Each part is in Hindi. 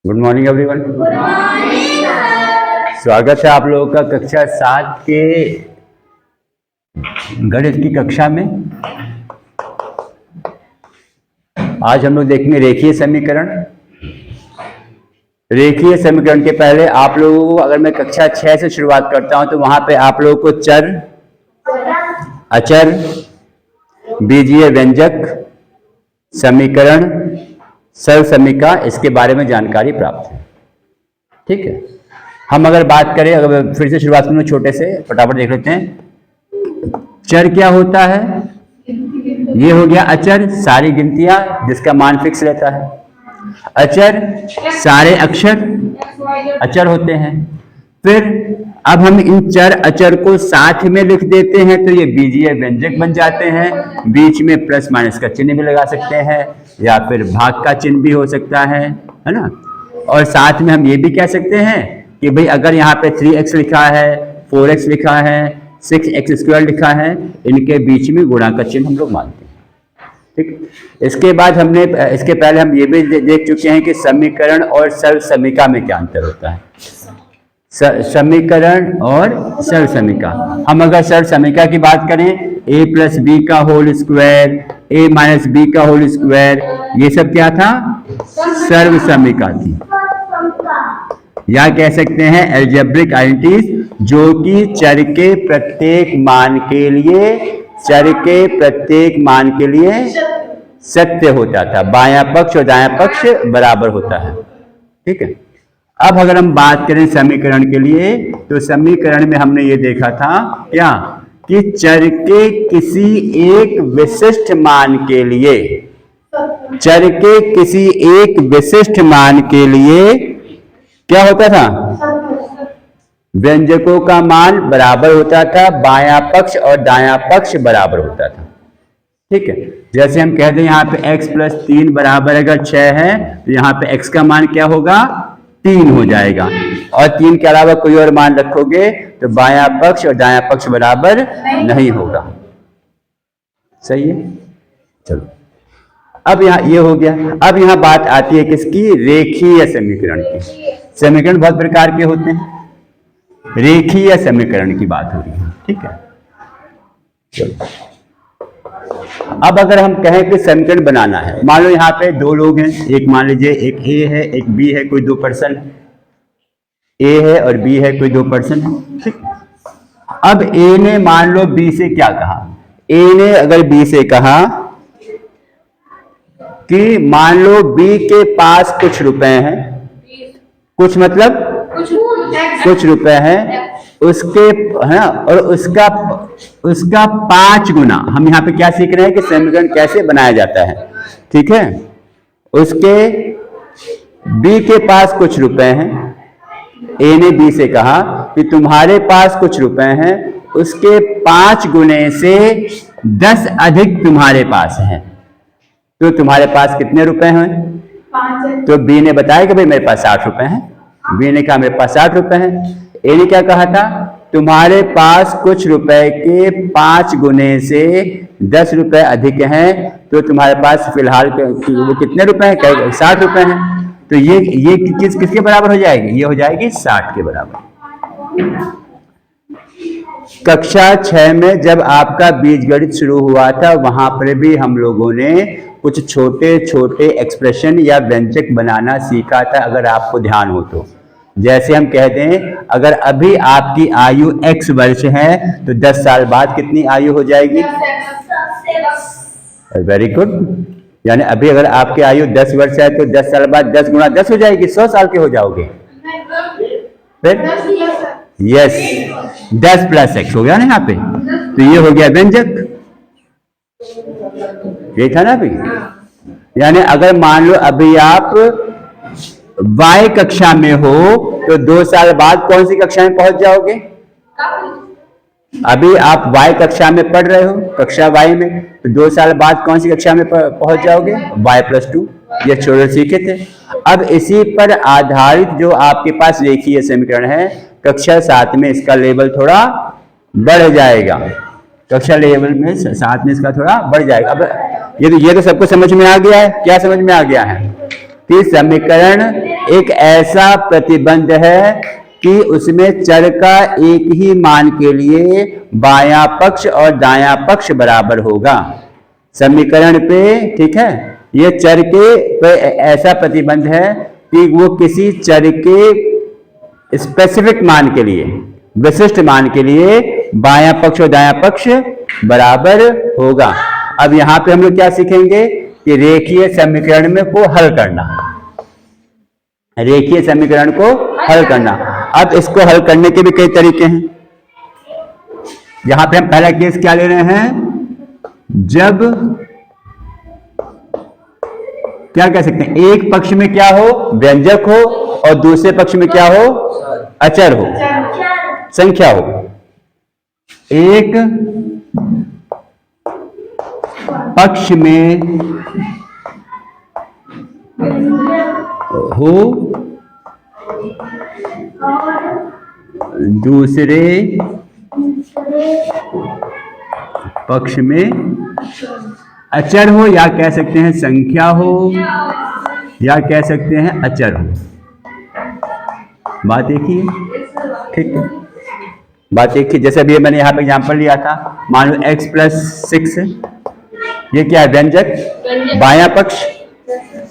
Good morning everyone. स्वागत है आप लोगों का कक्षा 7 के गणित की कक्षा में। आज हम लोग देखेंगे रेखीय समीकरण। रेखीय समीकरण के पहले आप लोगों को, अगर मैं कक्षा 6 से शुरुआत करता हूं तो वहां पे आप लोगों को चर, अचर, बीजीय व्यंजक, समीकरण, सरल समीका, इसके बारे में जानकारी प्राप्त है। ठीक है, हम अगर बात करें, अगर फिर से शुरुआत करूं छोटे से, फटाफट देख लेते हैं। चर क्या होता है? ये हो गया अचर, सारी गिनतियां जिसका मान फिक्स रहता है। अचर, सारे अक्षर अचर होते हैं। फिर अब हम इन चर अचर को साथ में लिख देते हैं तो ये बीजीय व्यंजक बन जाते हैं। बीच में प्लस माइनस का चिन्ह भी लगा सकते हैं या फिर भाग का चिन्ह भी हो सकता है ना। और साथ में हम ये भी कह सकते हैं कि भाई अगर यहाँ पे 3x लिखा है, 4x लिखा है, 6x² लिखा है, इनके बीच में गुणा का चिन्ह हम लोग मानते हैं। ठीक, इसके बाद इसके पहले हम ये भी देख चुके हैं कि समीकरण और सरल समीका में क्या अंतर होता है। समीकरण और सरल समीका, हम अगर सरल समीका की बात करें, a प्लस बी का whole square, a minus B का होल स्क्वायर, ये सब क्या था? सरल समीका थी। या कह सकते हैं एल्जेब्रिक आइडेंटिटीज, जो कि चर के प्रत्येक मान के लिए सत्य होता था। बायां पक्ष और दायां पक्ष बराबर होता है। ठीक है, अब अगर हम बात करें समीकरण के लिए, तो समीकरण में हमने ये देखा था क्या कि चर के किसी एक विशिष्ट मान के लिए क्या होता था? व्यंजकों का मान बराबर होता था, बायां पक्ष और दायां पक्ष बराबर होता था। ठीक है, जैसे हम कहते हैं यहाँ पे x प्लस 3 बराबर अगर 6 है तो यहाँ पे x का मान क्या होगा? 3 हो जाएगा। और 3 के अलावा कोई और मान रखोगे तो बायां पक्ष और दायां पक्ष बराबर नहीं होगा। सही है, चलो अब यहाँ ये हो गया। अब यहाँ बात आती है किसकी? रेखीय समीकरण की। समीकरण बहुत प्रकार के होते हैं, रेखीय समीकरण की बात हो रही है। ठीक है, चलो अब अगर हम कहें कि समीकरण बनाना है, मान लो यहाँ पे दो लोग हैं, एक मान लीजिए एक ए है एक बी है, कोई 2 पर्सन ए है और बी है, कोई 2 पर्सन है। ठीक, अब ए ने मान लो बी से क्या कहा? ए ने अगर बी से कहा कि मान लो बी के पास कुछ रुपए हैं, कुछ मतलब कुछ रुपए हैं, उसके है ना, और उसका 5 गुना। हम यहाँ पे क्या सीख रहे हैं कि समीकरण कैसे बनाया जाता है। ठीक है, उसके बी के पास कुछ रुपए हैं, ए ने बी से कहा कि तुम्हारे पास कुछ रुपए हैं, उसके 5 गुने से 10 अधिक तुम्हारे पास हैं, तो तुम्हारे पास कितने रुपए हैं? 5। तो बी ने बताया कि भाई मेरे पास 60 रुपए हैं। बी ने कहा मेरे पास 60 रुपए हैं। ए ने क्या कहा था? तुम्हारे पास कुछ रुपए के 5 गुने से 10 रुपए अधिक हैं, तो तुम्हारे पास फिलहाल वो कितने रुपए हैं? 60 रुपए हैं। तो ये किसके बराबर हो जाएगी? ये हो जाएगी 60 के बराबर। कक्षा 6 में जब आपका बीजगणित शुरू हुआ था, वहां पर भी हम लोगों ने कुछ छोटे छोटे एक्सप्रेशन या व्यंजक बनाना सीखा था, अगर आपको ध्यान हो तो। जैसे हम कहते हैं, अगर अभी आपकी आयु x वर्ष है तो 10 साल बाद कितनी आयु हो जाएगी? Very good. यानी अभी अगर आपकी आयु 10 वर्ष है तो 10 साल बाद 10 गुणा 10 हो जाएगी, 100 साल के हो जाओगे। फिर यस, 10 प्लस x हो गया ना यहाँ पे, तो ये हो गया व्यंजक। ये था ना अभी। यानी अगर मान लो अभी आप y कक्षा में हो तो 2 साल बाद कौन सी कक्षा में पहुंच जाओगे? अभी आप y कक्षा में पढ़ रहे हो, कक्षा y में, तो 2 साल बाद कौन सी कक्षा में पहुंच जाओगे? y+2। ये छोटे सीखे थे। अब इसी पर आधारित जो आपके पास रेखीय समीकरण है, कक्षा 7 में इसका लेवल थोड़ा बढ़ जाएगा। कक्षा लेवल में 7 में इसका थोड़ा बढ़ जाएगा। अब ये तो सबको समझ में आ गया है। क्या समझ में आ गया है? कि समीकरण एक ऐसा प्रतिबंध है कि उसमें चर का एक ही मान के लिए बायां पक्ष और दायां पक्ष बराबर होगा समीकरण पे। ठीक है, ये चर के पे ऐसा प्रतिबंध है कि वो किसी चर के स्पेसिफिक मान के लिए, विशिष्ट मान के लिए बायां पक्ष और दायां पक्ष बराबर होगा। अब यहां पे हम लोग क्या सीखेंगे कि रेखीय समीकरण में को हल करना, रेखीय समीकरण को हल करना। अब इसको हल करने के भी कई तरीके हैं। यहां पे हम पहला केस क्या ले रहे हैं, जब क्या कह सकते हैं, एक पक्ष में क्या हो, व्यंजक हो, और दूसरे पक्ष में क्या हो, अचर हो, संख्या हो। एक पक्ष में हो, दूसरे पक्ष में अचर हो, या कह सकते हैं संख्या हो, या कह सकते हैं अचर हो। बात एक ही है, ठीक है, बात एक ही। जैसे अभी मैंने यहाँ पे एग्जांपल लिया था, मान लो x+6, ये क्या है, व्यंजक, बायां पक्ष,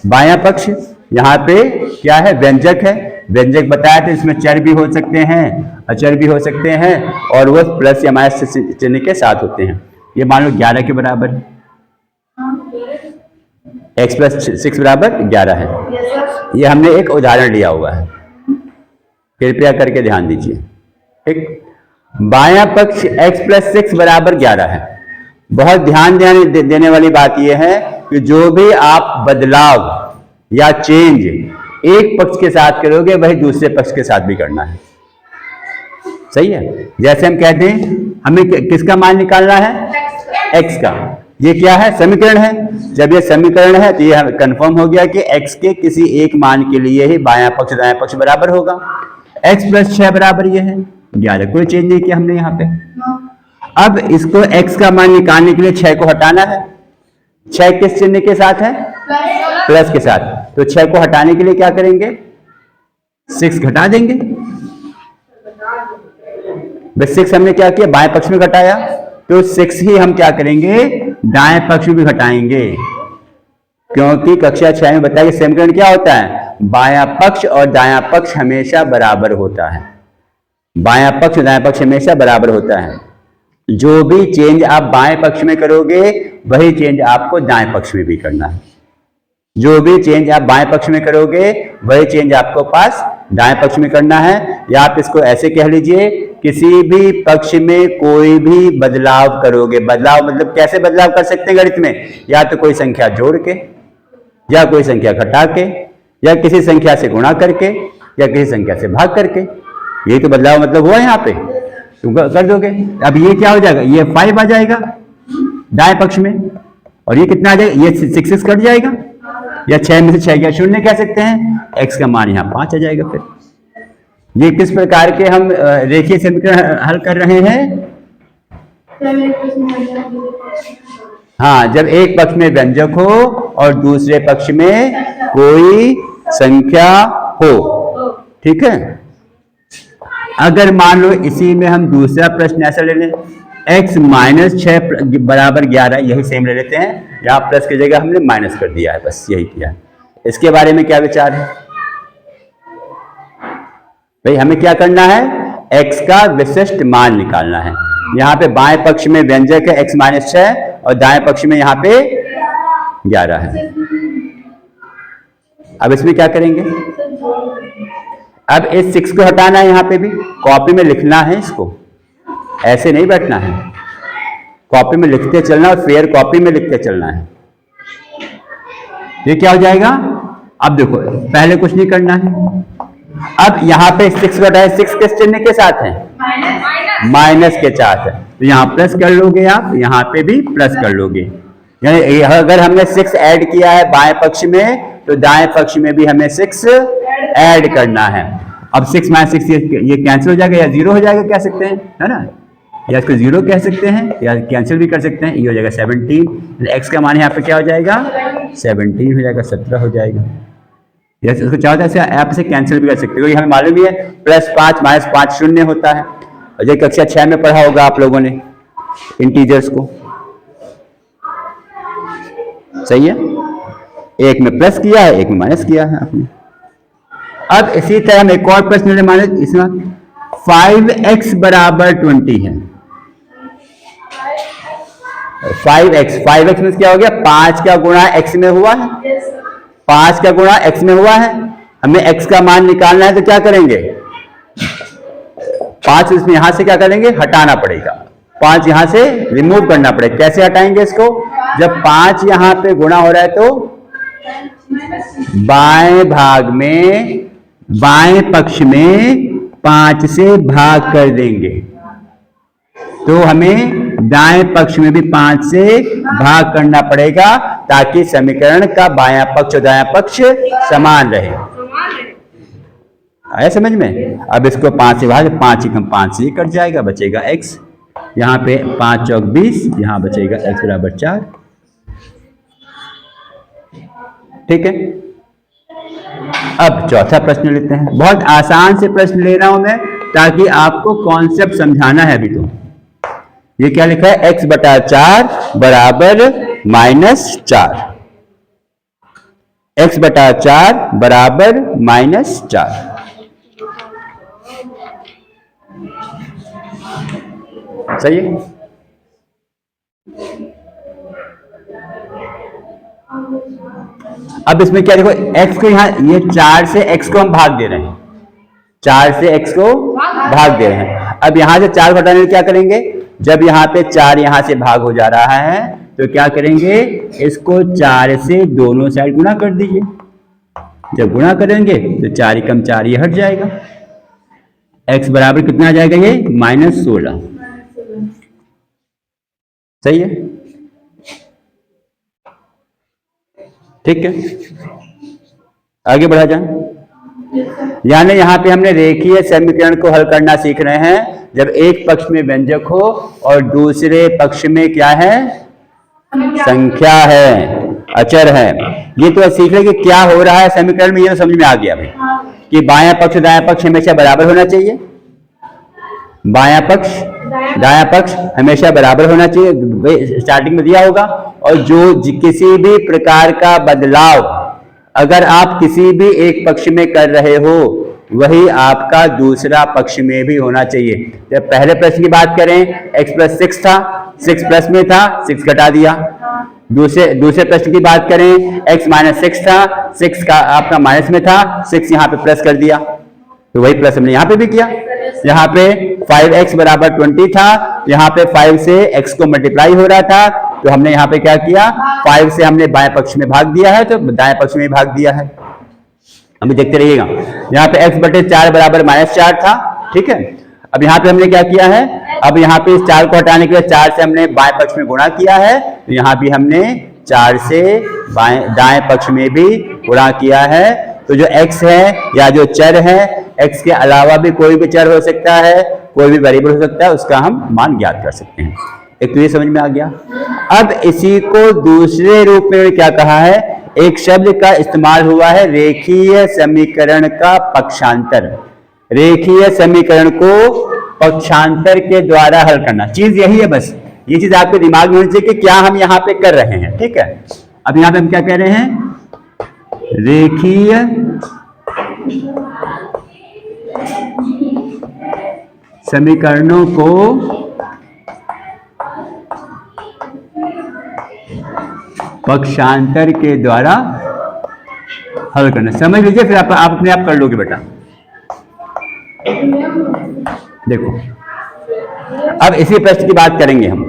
बायां पक्ष यहाँ पे क्या है, व्यंजक है। व्यंजक बताया था इसमें चर भी हो सकते हैं, अचर भी हो सकते हैं, और वो प्लस या माइनस चिन्ह के साथ होते हैं। ये मान लो 11 के बराबर, x+6 बराबर 11 है। ये हमने एक उदाहरण लिया हुआ है, कृपया करके ध्यान दीजिए। ठीक, बायां पक्ष x+6 बराबर 11 है। बहुत ध्यान देने वाली बात यह है कि जो भी आप बदलाव या चेंज एक पक्ष के साथ करोगे वही दूसरे पक्ष के साथ भी करना है। सही है, जैसे हम कहते हैं हमें किसका मान निकालना है, x का। ये क्या है, समीकरण है। जब ये समीकरण है तो ये कंफर्म हो गया कि x के किसी एक मान के लिए ही बायां पक्ष दायां पक्ष बराबर होगा। x+6 बराबर ये है 11, कोई चेंज नहीं किया हमने यहाँ पे। अब इसको x का मान निकालने के लिए 6 को हटाना है। 6 किस चिन्ह के साथ है, प्लस के साथ। तो 6 को हटाने के लिए क्या करेंगे, 6 घटा देंगे। बस 6 हमने क्या किया, बाएं पक्ष में घटाया, तो 6 ही हम क्या करेंगे, दाएं पक्ष में भी घटाएंगे। क्योंकि कक्षा 6 में बताया कि समीकरण क्या होता है, बायां पक्ष और दायां पक्ष हमेशा बराबर होता है। बायां पक्ष और दायां पक्ष हमेशा बराबर होता है। जो भी चेंज आप बाएं पक्ष में करोगे वही चेंज आपको दाएं पक्ष में भी करना है। जो भी चेंज आप बाएं पक्ष में करोगे वही चेंज आपको पास दाएं पक्ष में करना है। या आप इसको ऐसे कह लीजिए, किसी भी पक्ष में कोई भी बदलाव करोगे, बदलाव मतलब कैसे बदलाव कर सकते हैं गणित में, या तो कोई संख्या जोड़ के, या कोई संख्या घटा के, या किसी संख्या से गुणा करके, या किसी संख्या से भाग करके। यही तो बदलाव मतलब हुआ यहाँ पे, तुम कर दोगे। अब ये क्या हो जाएगा, ये 5 आ जाएगा दाएं पक्ष में, और ये कितना आ जाएगा, ये 6 कट जाएगा, या 6 में से 6 क्या 0 कह सकते हैं, x का मान यहाँ 5 आ जाएगा। फिर ये किस प्रकार के हम रेखीय समीकरण हल कर रहे हैं। हाँ, जब एक पक्ष में व्यंजक हो और दूसरे पक्ष में कोई संख्या हो। ठीक है, अगर मान लो इसी में हम दूसरा प्रश्न ऐसा ले लें, x-6 बराबर 11, यही सेम ले लेते हैं। यहाँ प्लस की जगह हमने माइनस कर दिया है, बस यही किया। इसके बारे में क्या विचार है भाई, हमें क्या करना है, x का विशिष्ट मान निकालना है। यहाँ पे बाएं पक्ष में व्यंजक है x-6 और दाएं पक्ष में यहाँ पे 11 है। अब इसमें क्या करेंगे, अब इस 6 को हटाना है, यहाँ पे भी कॉपी में लिखना है, इसको ऐसे नहीं बैठना है, कॉपी में लिखते चलना और फेयर कॉपी में लिखते चलना है। ये क्या हो जाएगा, अब देखो पहले कुछ नहीं करना है। अब यहाँ पे 6 घटाए, 6 किस चिन्ह के साथ है, माइनस के साथ है, तो यहाँ प्लस कर लोगे, आप यहाँ पे भी प्लस कर लोगे। यानी अगर हमने 6 ऐड किया है बाएं पक्ष में, तो दाएं पक्ष में भी हमें 6 ऐड करना है। अब 6 - 6 ये कैंसिल हो जाएगा, या 0 हो जाएगा कह सकते हैं, है ना, या इसको 0 कह सकते हैं, या कैंसिल भी कर सकते हैं। ये हो जाएगा 17, x का मान यहाँ पे क्या हो जाएगा, 17 हो जाएगा, 17 हो जाएगा। जैसे उसको चाहो तो आप इसे कैंसिल भी कर सकते हो, क्योंकि हमें मालूम ही है +5 -5 शून्य होता है। और जो कक्षा 6 में पढ़ा होगा आप लोगों ने इंटीजर्स को, सही है। एक में प्लस किया है, एक में माइनस किया है आपने। अब इसी तरह हम एक और प्रश्न ले माने, इसमें 5x बराबर 20 है। 5x में क्या हो गया, 5 का गुणा x में हुआ है, 5 का गुणा x में हुआ है। हमें x का मान निकालना है तो क्या करेंगे, 5 इसमें यहां से क्या करेंगे, हटाना पड़ेगा। 5 यहां से रिमूव करना पड़ेगा। कैसे हटाएंगे इसको, जब 5 यहां पे गुणा हो रहा है तो बाएं भाग में, बाएं पक्ष में 5 से भाग कर देंगे, तो हमें दाएं पक्ष में भी 5 से भाग करना पड़ेगा, ताकि समीकरण का बायां पक्ष और दायां पक्ष समान रहे। आया समझ में। अब इसको 5 से भाग, 5 ही कम 5 से कट जाएगा, बचेगा x। यहाँ पे 5 चौक 20, यहाँ बचेगा x बराबर 4। ठीक है। अब चौथा प्रश्न लेते हैं। बहुत आसान से प्रश्न ले रहा हूं मैं, ताकि आपको कॉन्सेप्ट समझाना है अभी। तो ये क्या लिखा है, x बटा 4 बराबर -4। x बटा 4 बराबर -4। सही है। अब इसमें क्या देखो, x को यहां, ये 4 से x को हम भाग दे रहे हैं, 4 से x को भाग दे रहे हैं। अब यहां से 4 घटाने क्या करेंगे, जब यहाँ पे 4 यहां से भाग हो जा रहा है तो क्या करेंगे, इसको 4 से दोनों साइड गुणा कर दीजिए। जब गुणा करेंगे तो 4 कम 4 ये हट जाएगा। x बराबर कितना आ जाएगा, ये -16। सही है। ठीक है, आगे बढ़ा जाए। यानी यहां पे हमने रेखीय समीकरण को हल करना सीख रहे हैं, जब एक पक्ष में व्यंजक हो और दूसरे पक्ष में क्या है, संख्या है, अचर है। ये तो सीख रहे कि क्या हो रहा है समीकरण में, ये तो समझ में आ गया भाई कि बायां पक्ष दायां पक्ष हमेशा बराबर होना चाहिए। बायां पक्ष दायां पक्ष हमेशा बराबर होना चाहिए, स्टार्टिंग में दिया होगा। और जो किसी भी प्रकार का बदलाव अगर आप किसी भी एक पक्ष में कर रहे हो, वही आपका दूसरा पक्ष में भी होना चाहिए। जब पहले प्रश्न की बात करें, x + 6 था, 6 प्लस में था, 6 घटा दिया। दूसरे प्रश्न की बात करें, x - 6 था, 6 का आपका माइनस में था, 6 यहाँ पे प्लस कर दिया, तो वही प्लस हमने यहाँ पे भी किया। यहाँ पे 5x बराबर 20 था, यहाँ पे 5 से x को मल्टीप्लाई हो रहा था, तो हमने यहाँ पे क्या किया, 5 से हमने बाएं पक्ष में भाग दिया है, तो दाएं पक्ष में भाग दिया है। अभी देखते रहिएगा। यहाँ पे x बटे 4 बराबर -4 था। ठीक है। अब यहाँ पे हमने क्या किया है, अब यहाँ पे इस 4 को हटाने के लिए 4 से हमने बाएं पक्ष में गुणा किया है, तो यहाँ भी हमने 4 से दाएं पक्ष में भी गुणा किया है। तो जो x है या जो चर है, x के अलावा भी कोई भी चर हो सकता है, कोई भी वेरिएबल हो सकता है, उसका हम मान ज्ञात कर सकते हैं। एक तो ये समझ में आ गया। अब इसी को दूसरे रूप में क्या कहा है, एक शब्द का इस्तेमाल हुआ है, रेखीय समीकरण का पक्षांतर। रेखीय समीकरण को पक्षांतर के द्वारा हल करना, चीज यही है। बस ये चीज आपके दिमाग में होनी चाहिए कि क्या हम यहाँ पे कर रहे हैं। ठीक है। अब यहाँ पे हम क्या कह रहे हैं, रेखीय समीकरणों को पक्षांतर के द्वारा हल करना। समझ लीजिए, फिर आप अपने आप कर लोगे बेटा। देखो, अब इसी प्रश्न की बात करेंगे हम।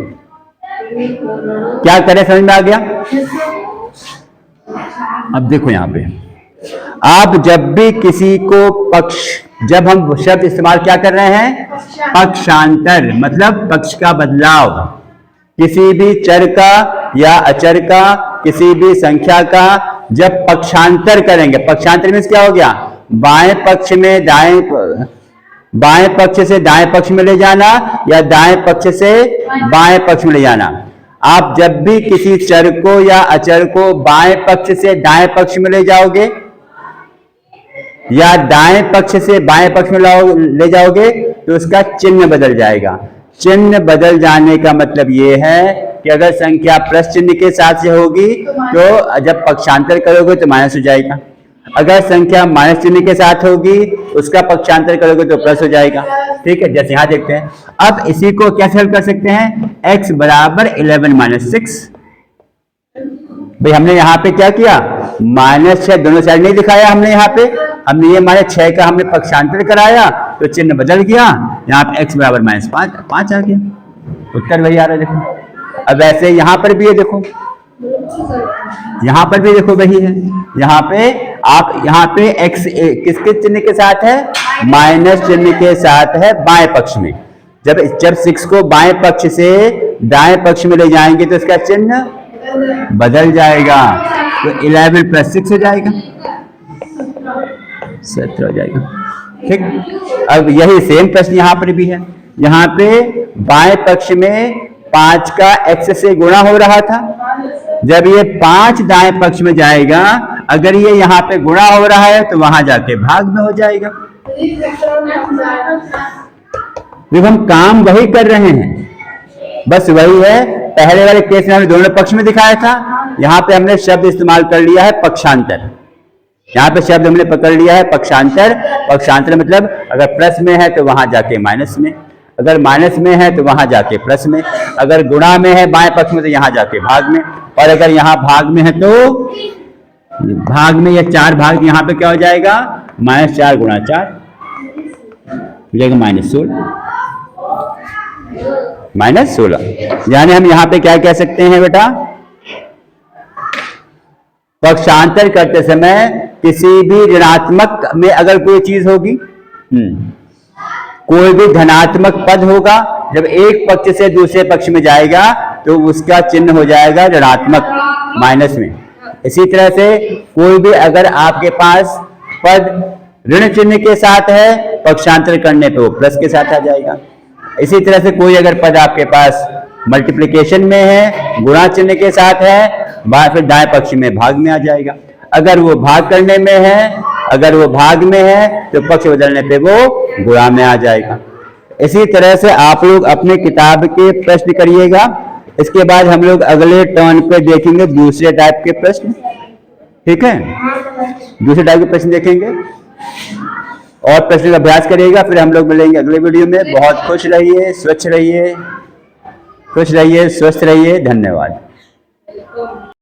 क्या करें, समझ में आ गया। अब देखो यहाँ पे, आप जब भी किसी को पक्ष, जब हम शब्द इस्तेमाल क्या कर रहे हैं, पक्षांतर, मतलब पक्ष का बदलाव, किसी भी चर का या अचर का, किसी भी संख्या का जब पक्षांतर करेंगे, पक्षांतर मीन्स क्या हो गया, बाएं पक्ष में बाएं पक्ष से दाएं पक्ष में ले जाना या दाएं पक्ष से बाएं पक्ष में ले जाना। आप जब भी किसी चर को या अचर को बाएं पक्ष से दाएं पक्ष में ले जाओगे, या दाएं पक्ष से बाएं पक्ष में ले जाओगे तो उसका चिन्ह बदल जाएगा। चिन्ह बदल जाने का मतलब ये है कि अगर संख्या प्लस चिन्ह के साथ से होगी तो जब पक्षांतर करोगे तो माइनस हो जाएगा, अगर संख्या माइनस चिन्ह के साथ होगी उसका पक्षांतर करोगे तो प्लस हो जाएगा। ठीक है, जैसे यहां देखते हैं। अब इसी को कैसे हल कर सकते हैं, x बराबर 11 माइनस 6। भाई हमने यहाँ पे क्या किया, -6 दोनों साइड नहीं दिखाया हमने, यहाँ पे हमने ये -6 का हमने पक्षांतर कराया तो चिन्ह बदल गया, यहाँ पे x बराबर -5 आ गया, उत्तर वही आ रहा है। देखो अब ऐसे यहाँ पर भी है, देखो यहाँ पर भी देखो वही है। यहाँ पे आप यहाँ पे x किसके चिन्ह के साथ है, माइनस चिन्ह के साथ है बाएं पक्ष में। जब 6 को बाएं पक्ष से दाएं पक्ष में ले जाएंगे तो इसका चिन्ह बदल जाएगा, तो 11 + 6 हो जाएगा, 17 हो जाएगा। ठीक, अब यही सेम प्रश्न यहाँ पर भी है। यहाँ पे बाएं पक्ष में 5 का x से गुणा हो रहा था, जब ये 5 दाएं पक्ष में जाएगा, अगर ये यहाँ पे गुणा हो रहा है तो वहां जाके भाग में हो जाएगा। देखो हम काम वही कर रहे हैं, बस वही है। पहले वाले केस में हमने दोनों पक्ष में दिखाया था, यहाँ पे हमने शब्द इस्तेमाल कर लिया है पक्षांतर। यहाँ पे शब्द हमने पकड़ लिया है पक्षांतर। पक्षांतर मतलब अगर प्लस में है तो वहां जाके माइनस में, अगर माइनस में है तो वहां जाके प्लस में, अगर गुणा में है बाएं पक्ष में तो यहाँ जाके भाग में, और अगर यहाँ भाग में है तो भाग में या 4 भाग, यहाँ पे क्या हो जाएगा, -4 × 4 हो जाएगा -16। यानी हम यहाँ पे क्या कह सकते हैं बेटा, पक्षांतर करते समय किसी भी ऋणात्मक में अगर कोई चीज होगी, कोई भी धनात्मक पद होगा, जब एक पक्ष से दूसरे पक्ष में जाएगा तो उसका चिन्ह हो जाएगा ऋणात्मक, माइनस में। इसी तरह से कोई भी अगर आपके पास पद ऋण चिन्ह के साथ है, पक्षांतर करने पे वो प्लस के साथ आ जाएगा। इसी तरह से कोई अगर पद आपके पास मल्टीप्लिकेशन में है, गुणा चिन्ह के साथ है, फिर दाएं पक्ष में भाग में आ जाएगा। अगर वो भाग करने में है, अगर वो भाग में है तो पक्ष बदलने पे वो गुणा में आ जाएगा। इसी तरह से आप लोग अपने किताब के प्रश्न करिएगा। इसके बाद हम लोग अगले टर्न पे देखेंगे दूसरे टाइप के प्रश्न। ठीक है, दूसरे टाइप के प्रश्न देखेंगे और प्रश्न का अभ्यास करिएगा। फिर हम लोग मिलेंगे अगले वीडियो में। बहुत खुश रहिए, स्वच्छ रहिए, खुश रहिए, स्वस्थ रहिए। धन्यवाद।